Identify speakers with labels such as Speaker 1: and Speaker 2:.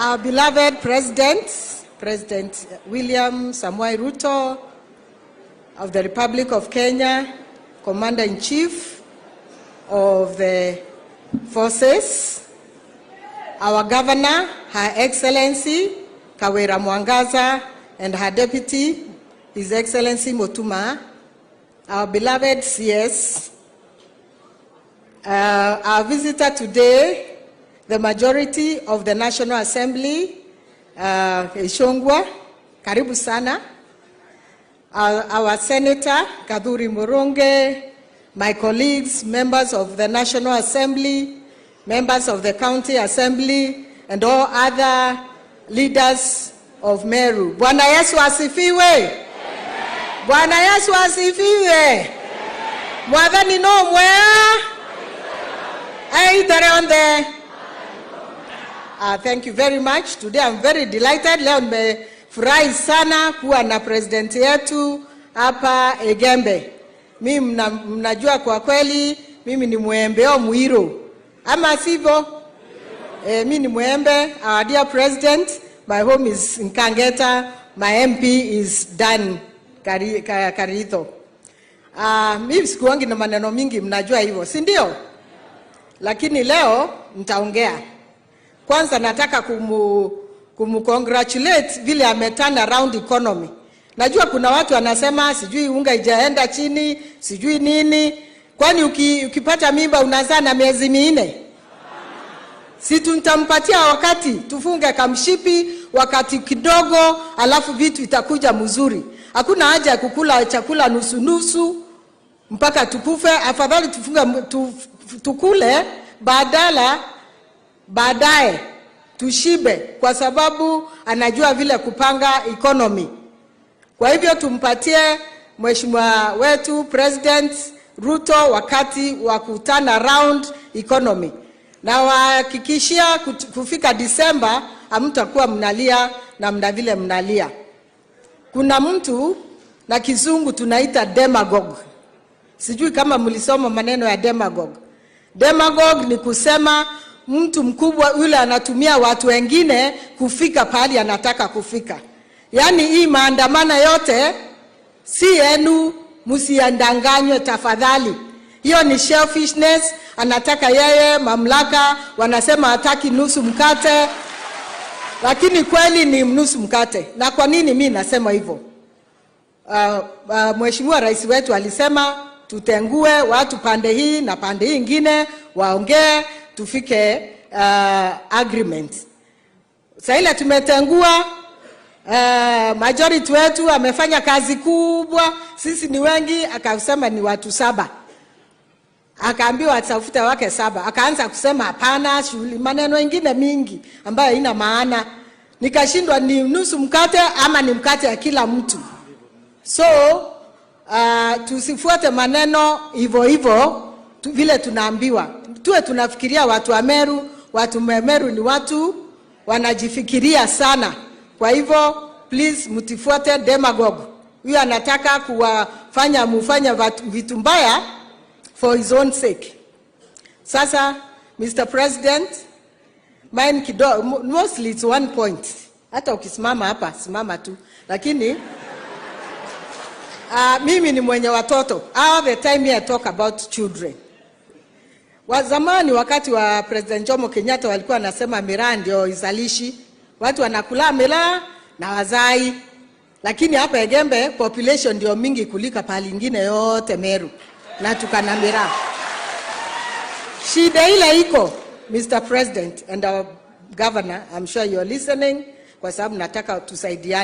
Speaker 1: Our beloved President William Samoei Ruto of the Republic of Kenya, Commander-in-Chief of the Forces, our Governor, Her Excellency Kawira Mwangaza, and her Deputy, His Excellency Mutuma, our beloved CS, our visitor today, the majority of the National Assembly, Ishongwa, karibu sana, our Senator, Kaduri Muronge, my colleagues, members of the National Assembly, members of the County Assembly, and all other leaders of Meru. Bwana Yesu asifiwe. Bwana Yesu asifiwe. Mwadhani no mwea. On there. Thank you very much. Today I'm very delighted. Leo nimefurahi sana kuwa na president yetu hapa Egembe. Mimi mnajua kwa kweli mimi ni mwembeo muiro. Ama sivyo? Mimi ni mwembe. Our dear president, my home is in Kangeta. My MP is Dan Karito. Mimi sikuongi na maneno mingi, mnajua hivyo, si ndio? Lakini leo nitaongea. Kwanza nataka congratulate vile ameturn around economy. Najua kuna watu wanasema sijui unga ijaenda chini, sijui nini. Kwani ukipata mimba unazaa na miezi 4? Si tutampatia wakati tufunge kamshipi wakati kidogo, alafu vitu itakuja mzuri. Hakuna haja ya kukula chakula nusu nusu mpaka tukufe. Afadhali tukule baadaye tushibe, kwa sababu anajua vile kupanga economy. Kwa hivyo tumpatie mheshimiwa wetu President Ruto wakati wa kuturn around economy. Na wahakikishia kufika December hamtakuwa mnalia na mnavile mnalia. Kuna mtu na kizungu tunaita demagogue. Sijui kama mlisoma maneno ya demagogue. Demagogue ni kusema mtu mkubwa yule anatumia watu wengine kufika pahali anataka kufika. Yaani hii maandamano yote si yenu, msiandanganywe tafadhali. Hiyo ni selfishness, anataka yeye mamlaka, wanasema hataki nusu mkate. Lakini kweli ni nusu mkate. Na kwa nini mimi nasema hivyo? Mheshimiwa Rais wetu alisema tutengue watu pande hii na pande hii nyingine waongee tufike agreement. Sasa ile tumetengua, majority wetu amefanya kazi kubwa, sisi ni wengi, akasema ni watu 7. Akaambiwa atafute wake 7. Akaanza kusema hapana, shughuli maneno mengine mingi ambayo haina maana. Nikashindwa ni nusu mkate ama ni mkate ya kila mtu. So tusifuate maneno hivyo vile tunaambiwa. Tuwe tunafikiria watu wa Meru. Watu wa Meru ni watu wanajifikiria sana. Kwa hivyo please mtifuate demagogue. Huyu anataka mufanya vitu mbaya for his own sake. Sasa Mr. President, mine mostly it's one point. Hata ukisimama hapa simama tu. Lakini mimi ni mwenye watoto. All the time I talk about children. Wa zamani wakati wa President Jomo Kenyatta walikuwa nasema miraa ndio izalishi. Watu wanakula miraa na wazai. Lakini hapa Egembe population ndio mingi kulika pahali nyingine yote Meru. Na tukana miraa. Shida ile iko, Mr. President and our governor, I'm sure you're listening, kwa sababu nataka tusaidiane.